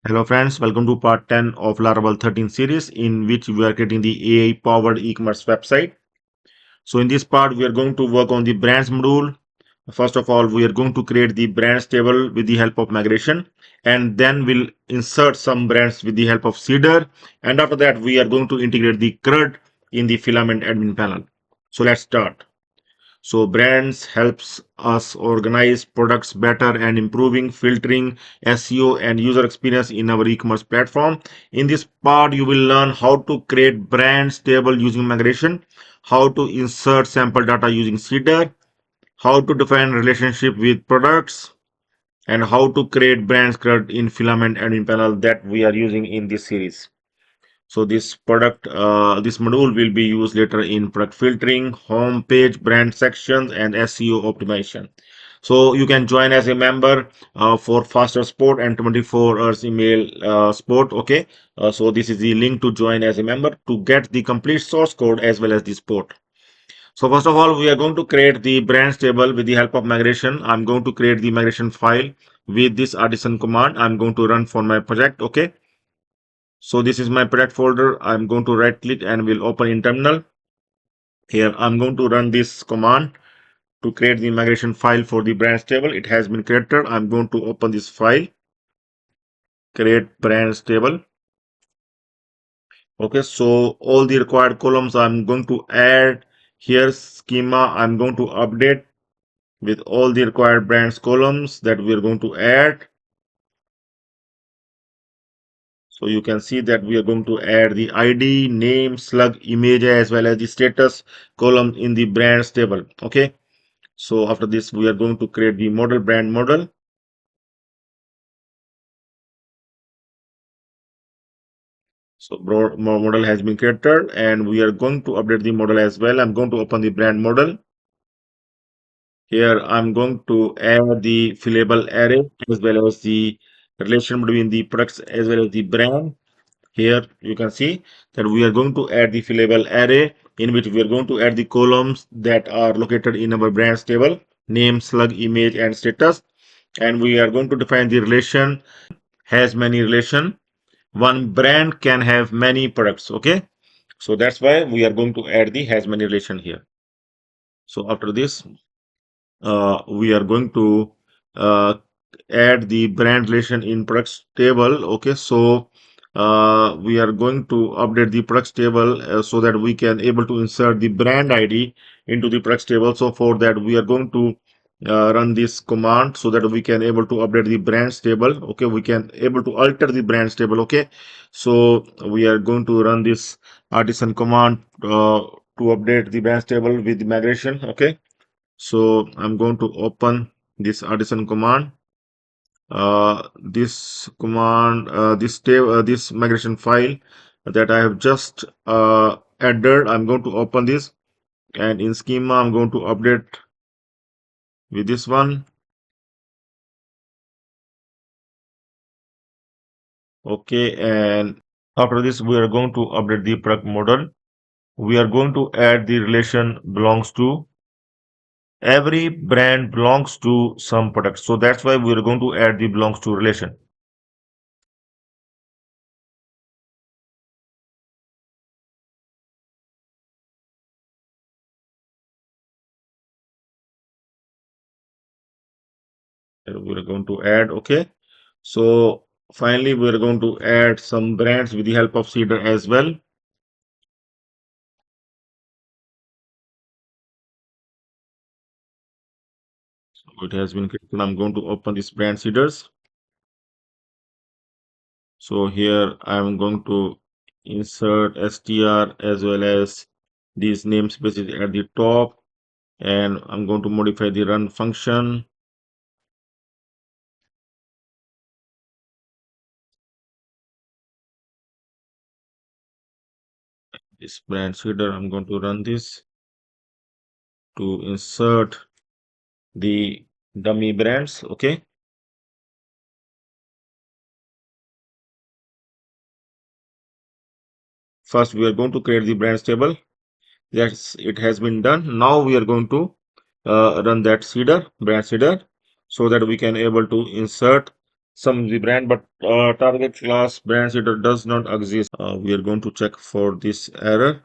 Hello friends, welcome to part 10 of Laravel 13 series in which we are creating the AI powered e-commerce website. So in this part we are going to work on the brands module. First of all, we are going to create the brands table with the help of migration, and then we'll insert some brands with the help of Seeder, and after that we are going to integrate the CRUD in the Filament admin panel. So let's start. So brands helps us organize products better and improving filtering, SEO and user experience in our e-commerce platform. In this part, you will learn how to create brands table using migration, how to insert sample data using Seeder, how to define relationship with products, and how to create brands CRUD in Filament admin panel that we are using in this series. So this module will be used later in product filtering, home page, brand sections, and SEO optimization. So you can join as a member for faster support and 24 hours email support. Okay. So this is the link to join as a member to get the complete source code as well as the support. So first of all, we are going to create the brands table with the help of migration. I'm going to create the migration file with this artisan command. I'm going to run for my project. Okay. So this is my project folder. I'm going to right click and will open in terminal. Here I'm going to run this command to create the migration file for the brands table. It has been created. I'm going to open this file, create brands table. Okay, so all the required columns I'm going to add here. Schema I'm going to update with all the required brands columns that we are going to add. So you can see that we are going to add the ID, name, slug, image as well as the status column in the brands table. Okay. So after this, we are going to create the model brand model. So model has been created and we are going to update the model as well. I'm going to open the brand model. Here I'm going to add the fillable array as well as the relation between the products as well as the brand. Here you can see that we are going to add the fillable array in which we are going to add the columns that are located in our brands table, name, slug, image, and status. And we are going to define the relation has many relation. One brand can have many products. Okay. So that's why we are going to add the has many relation here. So after this, we are going to uh, add the brand relation in products table. Okay, so we are going to update the products table so that we can able to insert the brand ID into the products table. So for that we are going to run this command so that we can able to update the brands table. Okay, we can able to alter the brands table. Okay, so we are going to run this artisan command to update the brands table with the migration. Okay, so I'm going to open this artisan command. This migration file that I have just added. I'm going to open this, and in schema I'm going to update with this one. Okay, and after this we are going to update the product model. We are going to add the relation belongs to. Every brand belongs to some product, so that's why we are going to add the belongs to relation. We're going to add. Okay, so finally we're going to add some brands with the help of Seeder as well. So it has been created. I'm going to open this brand Seeders. So here I'm going to insert str as well as these namespaces at the top, and I'm going to modify the run function. This brand Seeder, I'm going to run this to insert the dummy brands. Okay, first we are going to create the brands table. Yes, it has been done. Now we are going to run that brand seeder, so that we can able to insert some of the brand, but target class brand header does not exist. We are going to check for this error.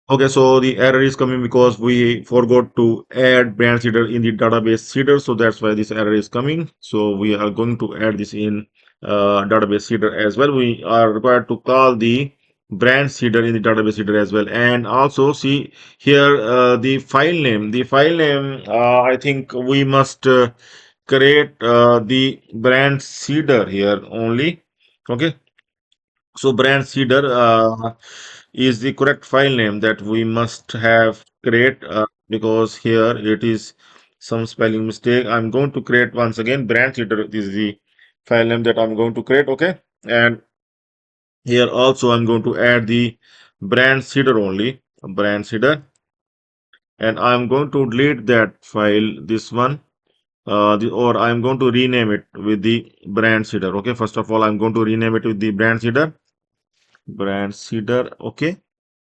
Okay, so the error is coming because we forgot to add branch header in the database header, so that's why this error is coming. So we are going to add this in database header as well. We are required to call the branch header in the database header as well, and also see here the file name. The file name, I think we must create the branch header here only. Okay, so brand seeder is the correct file name that we must have create because here it is some spelling mistake. I'm going to create once again brand seeder. This is the file name that I'm going to create. Okay, and here also I'm going to add the brand seeder only, brand seeder, and I'm going to delete that file, this one. Or I'm going to rename it with the brand seeder. Okay, first of all, I'm going to rename it with the brand seeder, okay,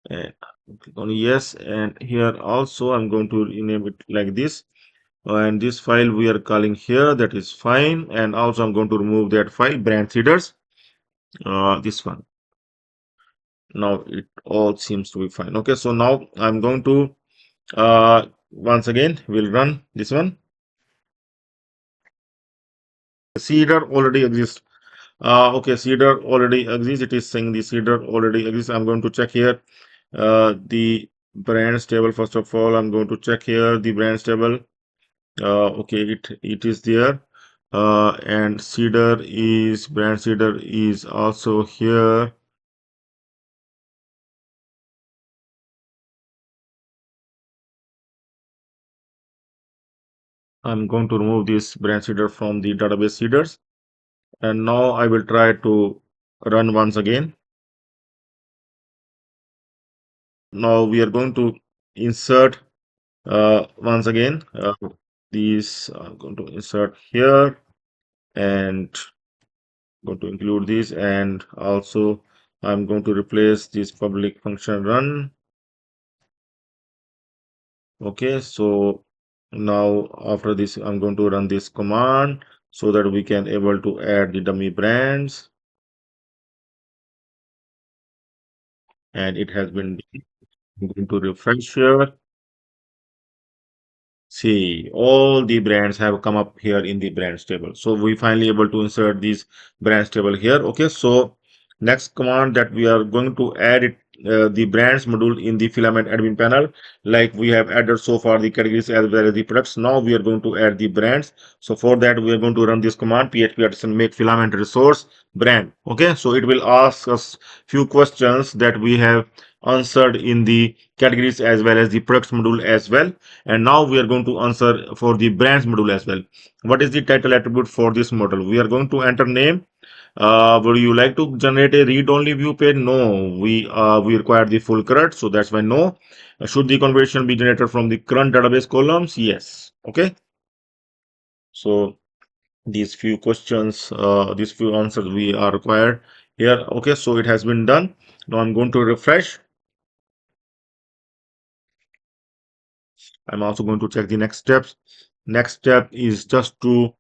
and click on yes, and here also I'm going to rename it like this, and this file we are calling here, that is fine, and also I'm going to remove that file brand seeders, this one. Now it all seems to be fine. Okay, so now I'm going to once again we'll run this one. Seeder already exists. Okay, seeder already exists. It is saying the seeder already exists. I'm going to check here the brands table. First of all, I'm going to check here the brands table. Okay, it is there, and seeder is brand seeder is also here. I'm going to remove this brand seeder from the database seeders, and now I will try to run once again. Now we are going to insert once again these. I'm going to insert here and going to include this, and also I'm going to replace this public function run. Okay, so now after this I'm going to run this command so that we can able to add the dummy brands, and it has been. I'm going to refresh here. See, all the brands have come up here in the brands table. So we finally able to insert these brands table here. Okay, so next command that we are going to add it the brands module in the filament admin panel, like we have added so far the categories as well as the products. Now we are going to add the brands. So for that we are going to run this command php artisan make filament resource brand. Okay, so it will ask us few questions that we have answered in the categories as well as the products module as well, and now we are going to answer for the brands module as well. What is the title attribute for this model? We are going to enter name. Would you like to generate a read-only view page? No, we require the full CRUD, so that's why no. Should the conversion be generated from the current database columns? Yes. Okay. So these few questions, these few answers we are required here. Okay, so it has been done. Now I'm going to refresh. I'm also going to check the next steps. Next step is just to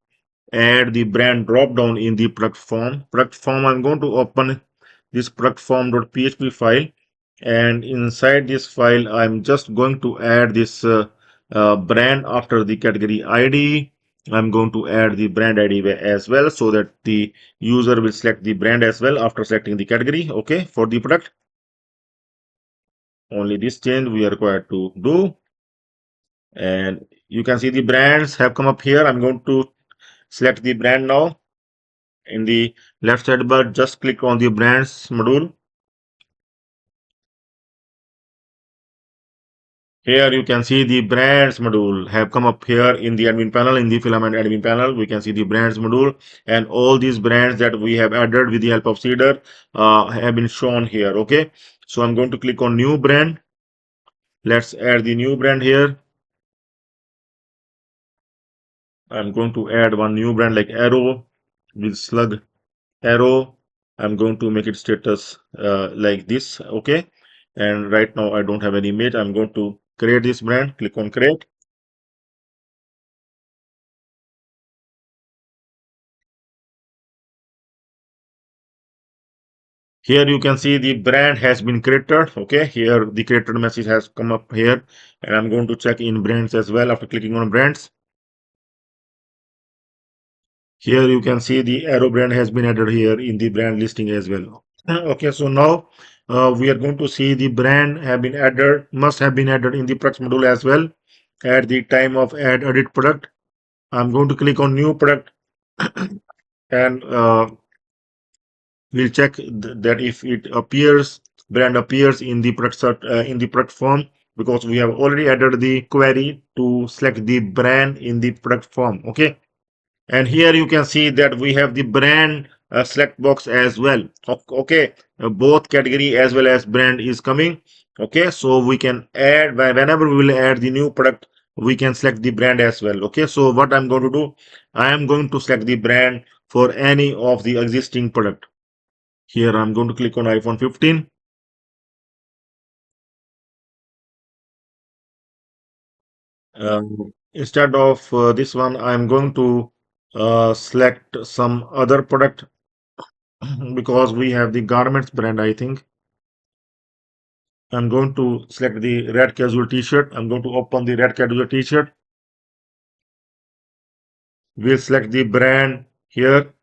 add the brand drop down in the product form. Product form, I'm going to open this product form.php file, and inside this file I'm just going to add this brand after the category ID. I'm going to add the brand ID as well, so that the user will select the brand as well after selecting the category. Okay, for the product, only this change we are required to do, and you can see the brands have come up here. I'm going to select the brand now. In the left side bar, just click on the brands module. Here you can see the brands module have come up here in the admin panel. In the filament admin panel, we can see the brands module, and all these brands that we have added with the help of seeder have been shown here. Okay, so I'm going to click on new brand. Let's add the new brand here. I'm going to add one new brand like arrow with slug arrow. I'm going to make it status like this. Okay, and right now I don't have any image. I'm going to create this brand. Click on create. Here you can see the brand has been created. Okay, here the created message has come up here, and I'm going to check in brands as well after clicking on brands. Here you can see the arrow brand has been added here in the brand listing as well. Okay, so now we are going to see the brand have been added, must have been added in the products module as well at the time of add edit product. I'm going to click on new product and we'll check that if it appears, brand appears in the in the product form, because we have already added the query to select the brand in the product form. Okay, and here you can see that we have the brand select box as well. Okay, both category as well as brand is coming. Okay, so we can add, whenever we will add the new product, we can select the brand as well. Okay, so what I'm going to do, I am going to select the brand for any of the existing product. Here I'm going to click on iPhone 15. Instead of this one, I'm going to select some other product because we have the garments brand, I think. I'm going to select the red casual t-shirt. I'm going to open the red casual t-shirt. We'll select the brand here.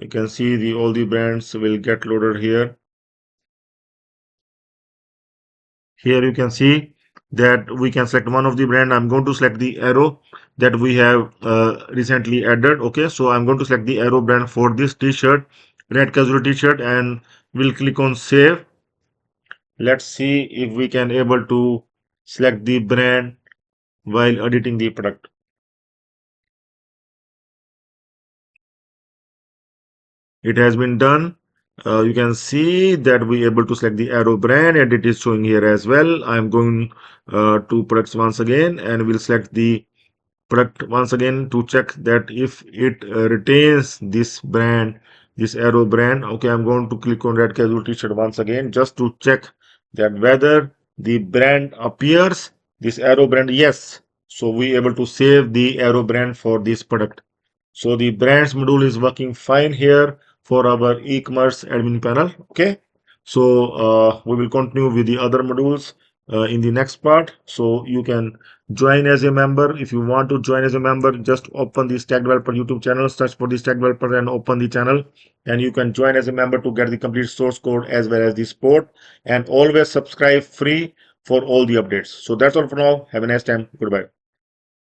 You can see the all the brands will get loaded here. Here you can see that we can select one of the brand. I'm going to select the arrow that we have recently added. Okay, so I'm going to select the arrow brand for this t-shirt, red casual t-shirt, and we'll click on save. Let's see if we can able to select the brand while editing the product. It has been done. You can see that we able to select the arrow brand, and it is showing here as well. I'm going to products once again, and we'll select the product once again to check that if it retains this brand, this arrow brand. Okay, I'm going to click on red casual t-shirt once again just to check that whether the brand appears, this arrow brand. Yes, so we able to save the arrow brand for this product. So the brands module is working fine here for our e-commerce admin panel. Okay, so we will continue with the other modules in the next part. So you can join as a member. If you want to join as a member, just open the Stack Developer YouTube channel, search for the Stack Developer and open the channel, and you can join as a member to get the complete source code as well as the support, and always subscribe free for all the updates. So that's all for now. Have a nice time. Goodbye.